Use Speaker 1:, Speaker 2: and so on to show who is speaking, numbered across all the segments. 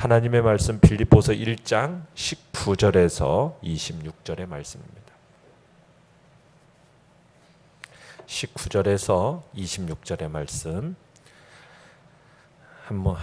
Speaker 1: 하나님의 말씀 빌립보서 1장 19절에서 26절의 말씀입니다. 19절에서 26절의 말씀 한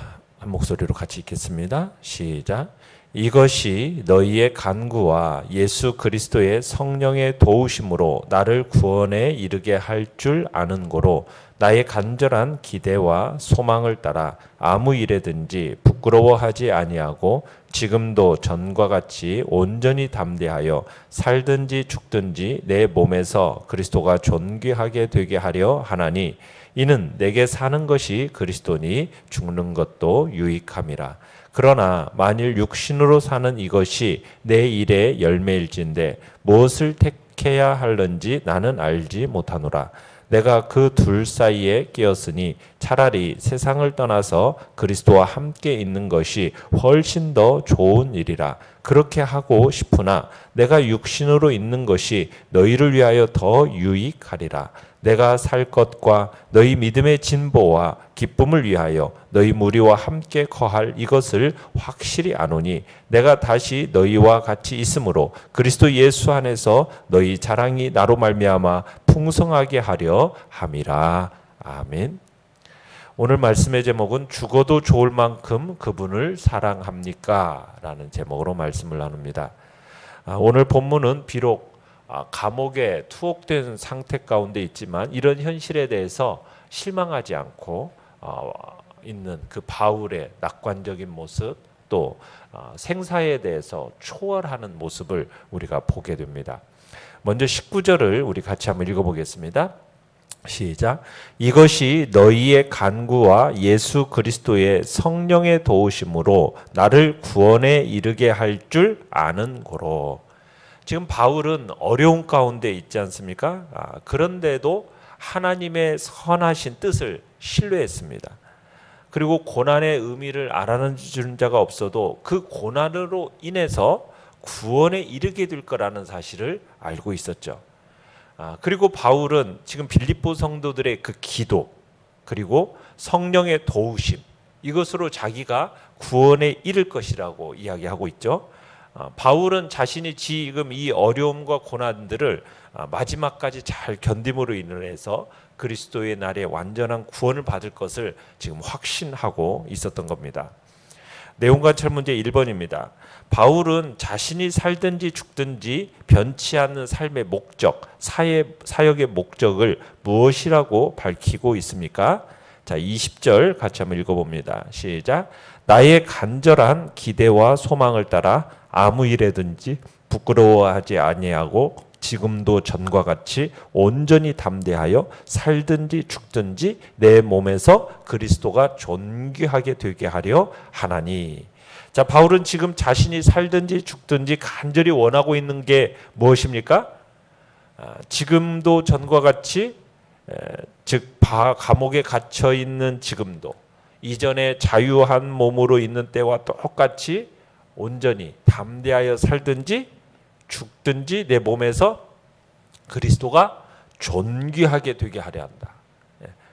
Speaker 1: 목소리로 같이 읽겠습니다. 시작. 이것이 너희의 간구와 예수 그리스도의 성령의 도우심으로 나를 구원에 이르게 할 줄 아는 고로 나의 간절한 기대와 소망을 따라 아무 일에든지 부끄러워하지 아니하고 지금도 전과 같이 온전히 담대하여 살든지 죽든지 내 몸에서 그리스도가 존귀하게 되게 하려 하나니 이는 내게 사는 것이 그리스도니 죽는 것도 유익함이라. 그러나 만일 육신으로 사는 이것이 내 일의 열매일진데 무엇을 택해야 할는지 나는 알지 못하노라. 내가 그 둘 사이에 끼었으니 차라리 세상을 떠나서 그리스도와 함께 있는 것이 훨씬 더 좋은 일이라. 그렇게 하고 싶으나 내가 육신으로 있는 것이 너희를 위하여 더 유익하리라. 내가 살 것과 너희 믿음의 진보와 기쁨을 위하여 너희 무리와 함께 거할 이것을 확실히 아노니 내가 다시 너희와 같이 있으므로 그리스도 예수 안에서 너희 자랑이 나로 말미암아 풍성하게 하려 함이라. 아멘. 오늘 말씀의 제목은 죽어도 좋을 만큼 그분을 사랑합니까? 라는 제목으로 말씀을 나눕니다. 오늘 본문은 비록 감옥에 투옥된 상태 가운데 있지만 이런 현실에 대해서 실망하지 않고 있는 그 바울의 낙관적인 모습, 또 생사에 대해서 초월하는 모습을 우리가 보게 됩니다. 먼저 19절을 우리 같이 한번 읽어보겠습니다. 시작. 이것이 너희의 간구와 예수 그리스도의 성령의 도우심으로 나를 구원에 이르게 할 줄 아는 고로. 지금 바울은 어려운 가운데 있지 않습니까? 그런데도 하나님의 선하신 뜻을 신뢰했습니다. 그리고 고난의 의미를 알아주는 자가 없어도 그 고난으로 인해서 구원에 이르게 될 거라는 사실을 알고 있었죠. 그리고 바울은 지금 빌립보 성도들의 그 기도, 그리고 성령의 도우심, 이것으로 자기가 구원에 이를 것이라고 이야기하고 있죠. 바울은 자신이 지금 이 어려움과 고난들을 마지막까지 잘 견딤으로 인해서 그리스도의 날에 완전한 구원을 받을 것을 지금 확신하고 있었던 겁니다. 내용관찰 문제 1번입니다. 바울은 자신이 살든지 죽든지 변치 않는 삶의 목적, 사역의 목적을 무엇이라고 밝히고 있습니까? 자, 20절 같이 한번 읽어봅니다. 시작. 나의 간절한 기대와 소망을 따라 아무 일에든지 부끄러워하지 아니하고 지금도 전과 같이 온전히 담대하여 살든지 죽든지 내 몸에서 그리스도가 존귀하게 되게 하려 하나니. 자, 바울은 지금 자신이 살든지 죽든지 간절히 원하고 있는 게 무엇입니까? 지금도 전과 같이, 즉 감옥에 갇혀 있는 지금도, 이전에 자유한 몸으로 있는 때와 똑같이 온전히 담대하여 살든지 죽든지 내 몸에서 그리스도가 존귀하게 되게 하려 한다.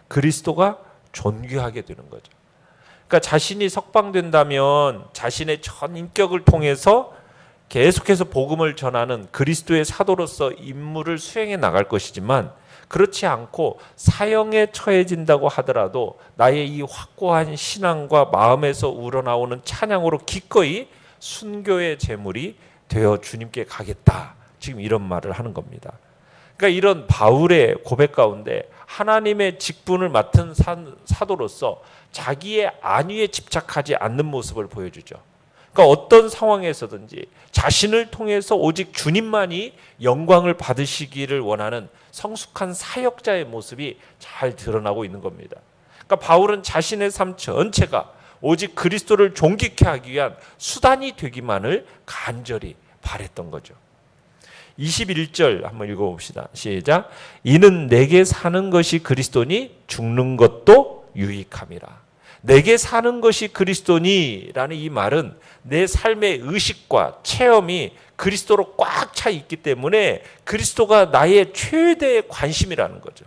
Speaker 1: 그리스도가 존귀하게 되는 거죠. 그러니까 자신이 석방된다면 자신의 전 인격을 통해서 계속해서 복음을 전하는 그리스도의 사도로서 임무를 수행해 나갈 것이지만, 그렇지 않고 사형에 처해진다고 하더라도 나의 이 확고한 신앙과 마음에서 우러나오는 찬양으로 기꺼이 순교의 제물이 되어 주님께 가겠다. 지금 이런 말을 하는 겁니다. 그러니까 이런 바울의 고백 가운데 하나님의 직분을 맡은 사도로서 자기의 안위에 집착하지 않는 모습을 보여주죠. 그러니까 어떤 상황에서든지 자신을 통해서 오직 주님만이 영광을 받으시기를 원하는 성숙한 사역자의 모습이 잘 드러나고 있는 겁니다. 그러니까 바울은 자신의 삶 전체가 오직 그리스도를 존귀케 하기 위한 수단이 되기만을 간절히 바랬던 거죠. 21절 한번 읽어봅시다. 시작. 이는 내게 사는 것이 그리스도니 죽는 것도 유익함이라. 내게 사는 것이 그리스도니라는 이 말은 내 삶의 의식과 체험이 그리스도로 꽉 차 있기 때문에 그리스도가 나의 최대의 관심이라는 거죠.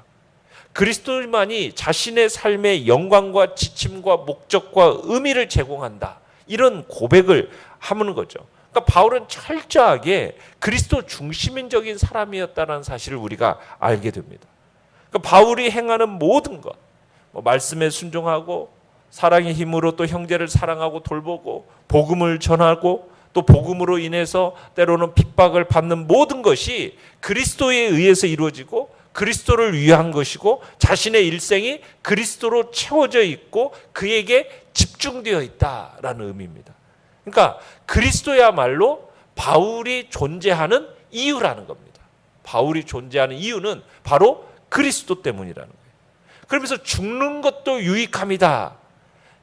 Speaker 1: 그리스도만이 자신의 삶의 영광과 지침과 목적과 의미를 제공한다. 이런 고백을 하는 거죠. 그러니까 바울은 철저하게 그리스도 중심적인 사람이었다는 사실을 우리가 알게 됩니다. 그러니까 바울이 행하는 모든 것, 말씀에 순종하고 사랑의 힘으로 또 형제를 사랑하고 돌보고 복음을 전하고 또 복음으로 인해서 때로는 핍박을 받는 모든 것이 그리스도에 의해서 이루어지고 그리스도를 위한 것이고 자신의 일생이 그리스도로 채워져 있고 그에게 집중되어 있다라는 의미입니다. 그러니까 그리스도야말로 바울이 존재하는 이유라는 겁니다. 바울이 존재하는 이유는 바로 그리스도 때문이라는 거예요. 그러면서 죽는 것도 유익함이다.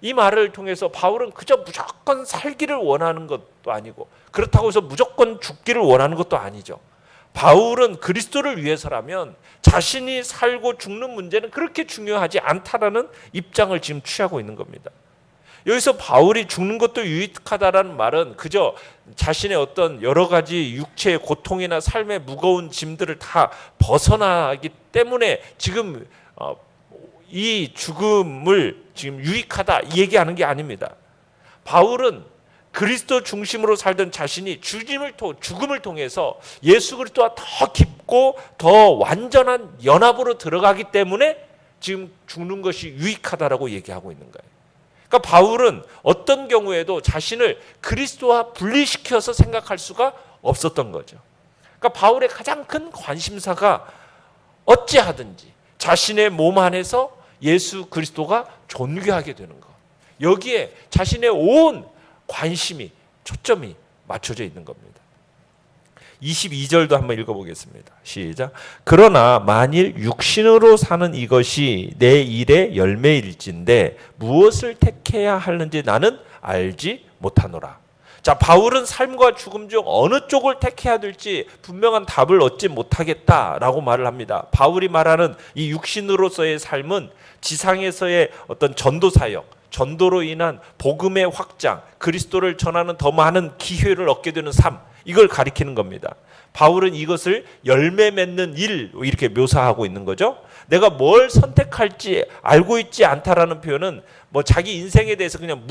Speaker 1: 이 말을 통해서 바울은 그저 무조건 살기를 원하는 것도 아니고 그렇다고 해서 무조건 죽기를 원하는 것도 아니죠. 바울은 그리스도를 위해서라면 자신이 살고 죽는 문제는 그렇게 중요하지 않다라는 입장을 지금 취하고 있는 겁니다. 여기서 바울이 죽는 것도 유익하다라는 말은 그저 자신의 어떤 여러 가지 육체의 고통이나 삶의 무거운 짐들을 다 벗어나기 때문에 지금 이 죽음을 지금 유익하다 이 얘기하는 게 아닙니다. 바울은 그리스도 중심으로 살던 자신이 죽음을 통해서 예수 그리스도와 더 깊고 더 완전한 연합으로 들어가기 때문에 지금 죽는 것이 유익하다라고 얘기하고 있는 거예요. 그러니까 바울은 어떤 경우에도 자신을 그리스도와 분리시켜서 생각할 수가 없었던 거죠. 그러니까 바울의 가장 큰 관심사가 어찌하든지 자신의 몸 안에서 예수 그리스도가 존귀하게 되는 것. 여기에 자신의 온 관심이 초점이 맞춰져 있는 겁니다. 22절도 한번 읽어보겠습니다. 시작. 그러나 만일 육신으로 사는 이것이 내 일의 열매일진데 무엇을 택해야 하는지 나는 알지 못하노라. 자, 바울은 삶과 죽음 중 어느 쪽을 택해야 될지 분명한 답을 얻지 못하겠다라고 말을 합니다. 바울이 말하는 이 육신으로서의 삶은 지상에서의 어떤 전도 사역, 전도로 인한 복음의 확장, 그리스도를 전하는 더 많은 기회를 얻게 되는 삶, 이걸 가리키는 겁니다. 바울은 이것을 열매 맺는 일 이렇게 묘사하고 있는 거죠. 내가 뭘 선택할지 알고 있지 않다라는 표현은 자기 인생에 대해서 그냥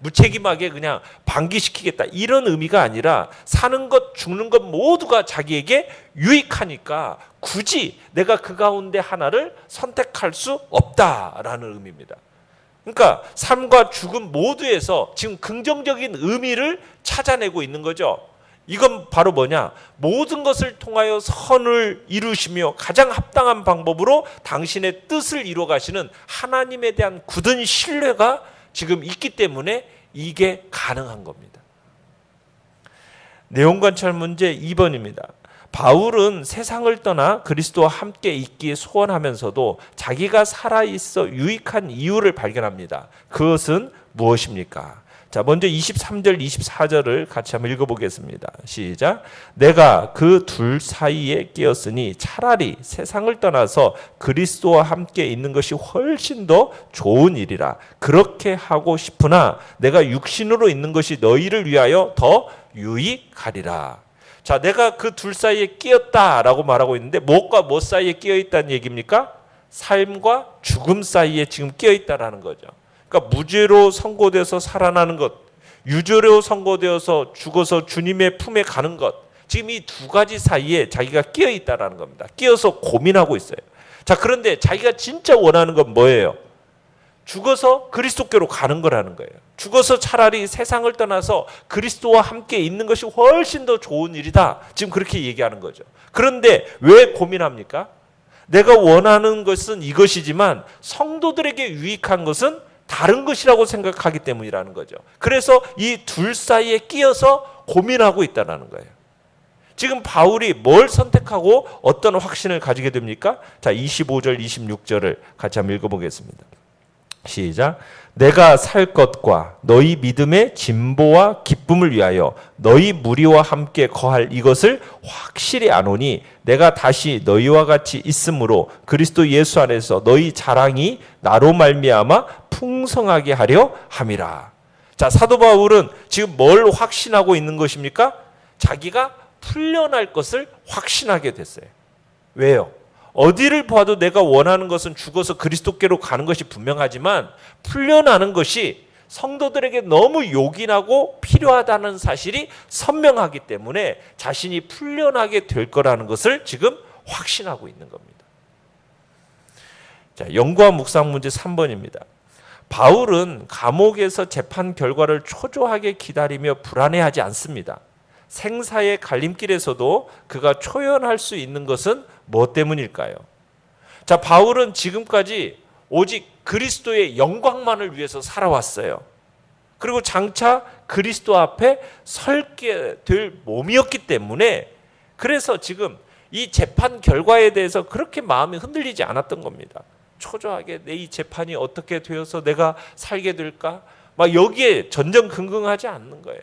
Speaker 1: 무책임하게 그냥 방기시키겠다 이런 의미가 아니라 사는 것 죽는 것 모두가 자기에게 유익하니까 굳이 내가 그 가운데 하나를 선택할 수 없다라는 의미입니다. 그러니까 삶과 죽음 모두에서 지금 긍정적인 의미를 찾아내고 있는 거죠. 이건 바로 뭐냐? 모든 것을 통하여 선을 이루시며 가장 합당한 방법으로 당신의 뜻을 이루어 가시는 하나님에 대한 굳은 신뢰가 지금 있기 때문에 이게 가능한 겁니다. 내용관찰 문제 2번입니다. 바울은 세상을 떠나 그리스도와 함께 있기에 소원하면서도 자기가 살아있어 유익한 이유를 발견합니다. 그것은 무엇입니까? 자, 먼저 23절, 24절을 같이 한번 읽어보겠습니다. 시작. 내가 그 둘 사이에 끼었으니 차라리 세상을 떠나서 그리스도와 함께 있는 것이 훨씬 더 좋은 일이라. 그렇게 하고 싶으나 내가 육신으로 있는 것이 너희를 위하여 더 유익하리라. 자, 내가 그 둘 사이에 끼었다라고 말하고 있는데 무엇과 무엇 사이에 끼어 있다는 얘기입니까? 삶과 죽음 사이에 지금 끼어 있다라는 거죠. 그러니까 무죄로 선고되어서 살아나는 것, 유죄로 선고되어서 죽어서 주님의 품에 가는 것, 지금 이 두 가지 사이에 자기가 끼어 있다라는 겁니다. 끼어서 고민하고 있어요. 자, 그런데 자기가 진짜 원하는 건 뭐예요? 죽어서 그리스도께로 가는 거라는 거예요. 죽어서 차라리 세상을 떠나서 그리스도와 함께 있는 것이 훨씬 더 좋은 일이다. 지금 그렇게 얘기하는 거죠. 그런데 왜 고민합니까? 내가 원하는 것은 이것이지만 성도들에게 유익한 것은 다른 것이라고 생각하기 때문이라는 거죠. 그래서 이 둘 사이에 끼어서 고민하고 있다는 거예요. 지금 바울이 뭘 선택하고 어떤 확신을 가지게 됩니까? 자, 25절, 26절을 같이 한번 읽어보겠습니다. 시작. 내가 살 것과 너희 믿음의 진보와 기쁨을 위하여 너희 무리와 함께 거할 이것을 확실히 아노니 내가 다시 너희와 같이 있으므로 그리스도 예수 안에서 너희 자랑이 나로 말미암아 풍성하게 하려 함이라. 자, 사도 바울은 지금 뭘 확신하고 있는 것입니까? 자기가 풀려날 것을 확신하게 됐어요. 왜요? 어디를 봐도 내가 원하는 것은 죽어서 그리스도께로 가는 것이 분명하지만 풀려나는 것이 성도들에게 너무 요긴하고 필요하다는 사실이 선명하기 때문에 자신이 풀려나게 될 거라는 것을 지금 확신하고 있는 겁니다. 자, 연구와 묵상 문제 3번입니다. 바울은 감옥에서 재판 결과를 초조하게 기다리며 불안해하지 않습니다. 생사의 갈림길에서도 그가 초연할 수 있는 것은 무엇 때문일까요? 자, 바울은 지금까지 오직 그리스도의 영광만을 위해서 살아왔어요. 그리고 장차 그리스도 앞에 설게 될 몸이었기 때문에 그래서 지금 이 재판 결과에 대해서 그렇게 마음이 흔들리지 않았던 겁니다. 초조하게 내 이 재판이 어떻게 되어서 내가 살게 될까? 막 여기에 전전긍긍하지 않는 거예요.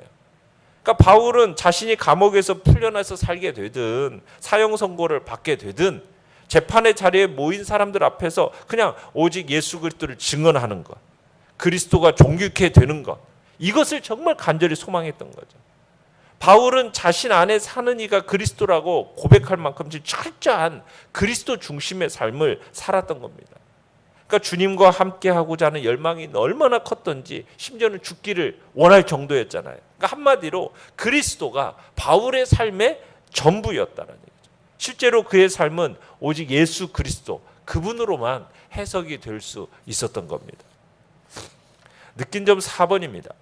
Speaker 1: 그러니까 바울은 자신이 감옥에서 풀려나서 살게 되든 사형 선고를 받게 되든 재판의 자리에 모인 사람들 앞에서 그냥 오직 예수 그리스도를 증언하는 것, 그리스도가 존귀케 되는 것, 이것을 정말 간절히 소망했던 거죠. 바울은 자신 안에 사는 이가 그리스도라고 고백할 만큼 철저한 그리스도 중심의 삶을 살았던 겁니다. 그러니까 주님과 함께하고자 하는 열망이 얼마나 컸던지 심지어는 죽기를 원할 정도였잖아요. 그러니까 한마디로 그리스도가 바울의 삶의 전부였다는 얘기죠. 실제로 그의 삶은 오직 예수 그리스도 그분으로만 해석이 될 수 있었던 겁니다. 느낀 점 4번입니다.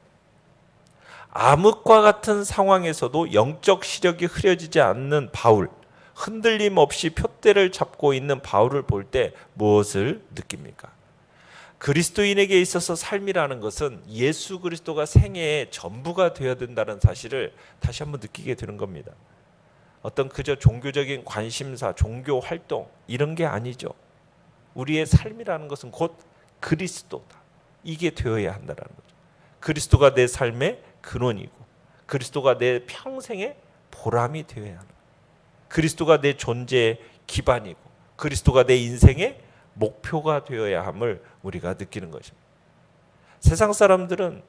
Speaker 1: 암흑과 같은 상황에서도 영적 시력이 흐려지지 않는 바울, 흔들림 없이 푯대를 잡고 있는 바울을 볼 때 무엇을 느낍니까? 그리스도인에게 있어서 삶이라는 것은 예수 그리스도가 생애의 전부가 되어야 된다는 사실을 다시 한번 느끼게 되는 겁니다. 어떤 그저 종교적인 관심사, 종교 활동 이런 게 아니죠. 우리의 삶이라는 것은 곧 그리스도다. 이게 되어야 한다는 거죠. 그리스도가 내 삶의 근원이고 그리스도가 내 평생의 보람이 되어야 하는 거예요. 그리스도가 내 존재의 기반이고 그리스도가 내 인생의 목표가 되어야 함을 우리가 느끼는 것입니다. 세상 사람들은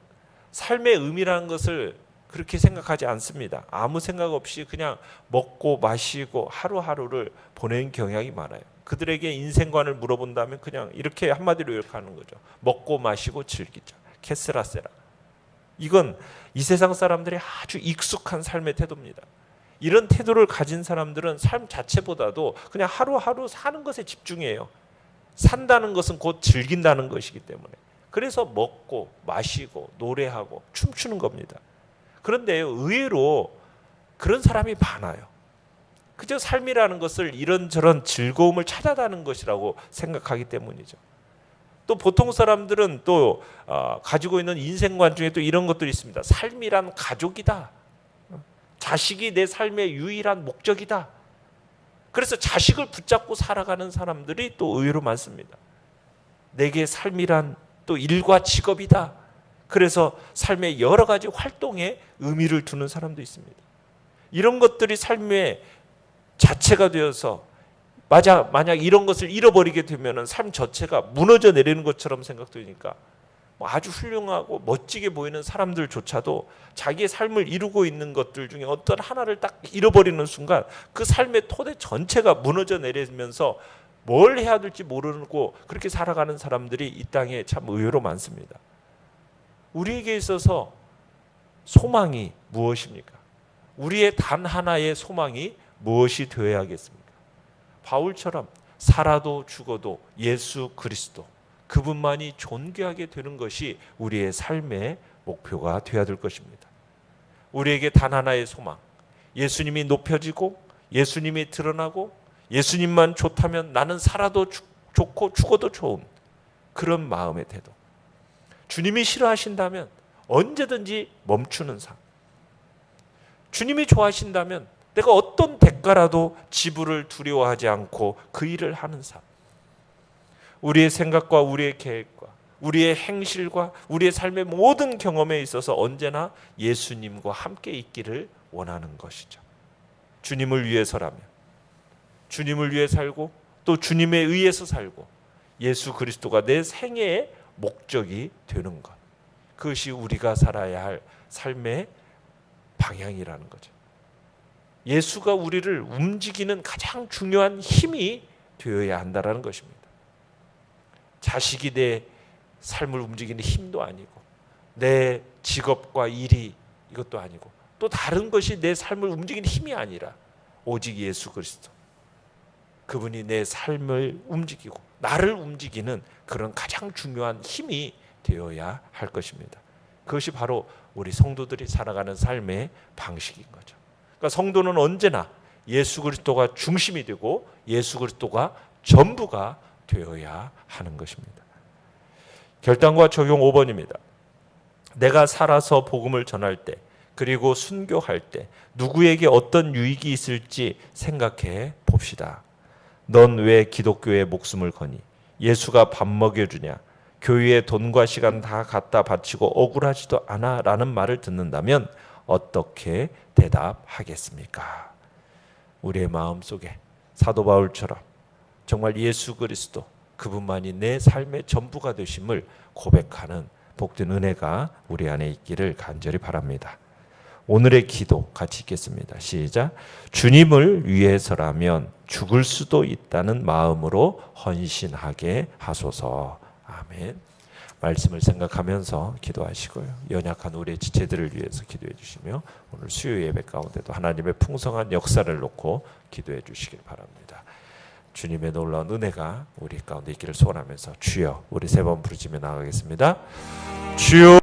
Speaker 1: 삶의 의미라는 것을 그렇게 생각하지 않습니다. 아무 생각 없이 그냥 먹고 마시고 하루하루를 보내는 경향이 많아요. 그들에게 인생관을 물어본다면 그냥 이렇게 한마디로 이렇게 하는 거죠. 먹고 마시고 즐기자. 케스라세라. 이건 이 세상 사람들의 아주 익숙한 삶의 태도입니다. 이런 태도를 가진 사람들은 삶 자체보다도 그냥 하루하루 사는 것에 집중해요. 산다는 것은 곧 즐긴다는 것이기 때문에. 그래서 먹고 마시고 노래하고 춤추는 겁니다. 그런데 의외로 그런 사람이 많아요. 그저 삶이라는 것을 이런저런 즐거움을 찾아다는 것이라고 생각하기 때문이죠. 또 보통 사람들은 또 가지고 있는 인생관 중에 또 이런 것들이 있습니다. 삶이란 가족이다. 자식이 내 삶의 유일한 목적이다. 그래서 자식을 붙잡고 살아가는 사람들이 또 의외로 많습니다. 내게 삶이란 또 일과 직업이다. 그래서 삶의 여러 가지 활동에 의미를 두는 사람도 있습니다. 이런 것들이 삶의 자체가 되어서 만약 이런 것을 잃어버리게 되면 삶 자체가 무너져 내리는 것처럼 생각되니까 아주 훌륭하고 멋지게 보이는 사람들조차도 자기의 삶을 이루고 있는 것들 중에 어떤 하나를 딱 잃어버리는 순간 그 삶의 토대 전체가 무너져 내리면서 뭘 해야 될지 모르고 그렇게 살아가는 사람들이 이 땅에 참 의외로 많습니다. 우리에게 있어서 소망이 무엇입니까? 우리의 단 하나의 소망이 무엇이 되어야겠습니까? 바울처럼 살아도 죽어도 예수 그리스도 그분만이 존귀하게 되는 것이 우리의 삶의 목표가 되어야 될 것입니다. 우리에게 단 하나의 소망, 예수님이 높여지고 예수님이 드러나고 예수님만 좋다면 나는 살아도 좋고 죽어도 좋은 그런 마음의 태도. 주님이 싫어하신다면 언제든지 멈추는 삶. 주님이 좋아하신다면 내가 어떤 대가라도 지불을 두려워하지 않고 그 일을 하는 삶. 우리의 생각과 우리의 계획과 우리의 행실과 우리의 삶의 모든 경험에 있어서 언제나 예수님과 함께 있기를 원하는 것이죠. 주님을 위해서라면 주님을 위해 살고 또 주님에 의해서 살고 예수 그리스도가 내 생애의 목적이 되는 것. 그것이 우리가 살아야 할 삶의 방향이라는 거죠. 예수가 우리를 움직이는 가장 중요한 힘이 되어야 한다는 것입니다. 자식이 내 삶을 움직이는 힘도 아니고 내 직업과 일이 이것도 아니고 또 다른 것이 내 삶을 움직이는 힘이 아니라 오직 예수 그리스도, 그분이 내 삶을 움직이고 나를 움직이는 그런 가장 중요한 힘이 되어야 할 것입니다. 그것이 바로 우리 성도들이 살아가는 삶의 방식인 거죠. 그러니까 성도는 언제나 예수 그리스도가 중심이 되고 예수 그리스도가 전부가 되어야 하는 것입니다. 결단과 적용 5번입니다. 내가 살아서 복음을 전할 때 그리고 순교할 때 누구에게 어떤 유익이 있을지 생각해 봅시다. 넌 왜 기독교에 목숨을 거니? 예수가 밥 먹여주냐? 교회에 돈과 시간 다 갖다 바치고 억울하지도 않아? 라는 말을 듣는다면 어떻게 대답하겠습니까? 우리의 마음속에 사도 바울처럼 정말 예수 그리스도 그분만이 내 삶의 전부가 되심을 고백하는 복된 은혜가 우리 안에 있기를 간절히 바랍니다. 오늘의 기도 같이 읽겠습니다. 시작. 주님을 위해서라면 죽을 수도 있다는 마음으로 헌신하게 하소서. 아멘. 말씀을 생각하면서 기도하시고요. 연약한 우리의 지체들을 위해서 기도해 주시며 오늘 수요 예배 가운데도 하나님의 풍성한 역사를 놓고 기도해 주시길 바랍니다. 주님의 놀라운 은혜가 우리 가운데 있기를 소원하면서 주여, 우리 세 번 부르짖며 나가겠습니다. 주여.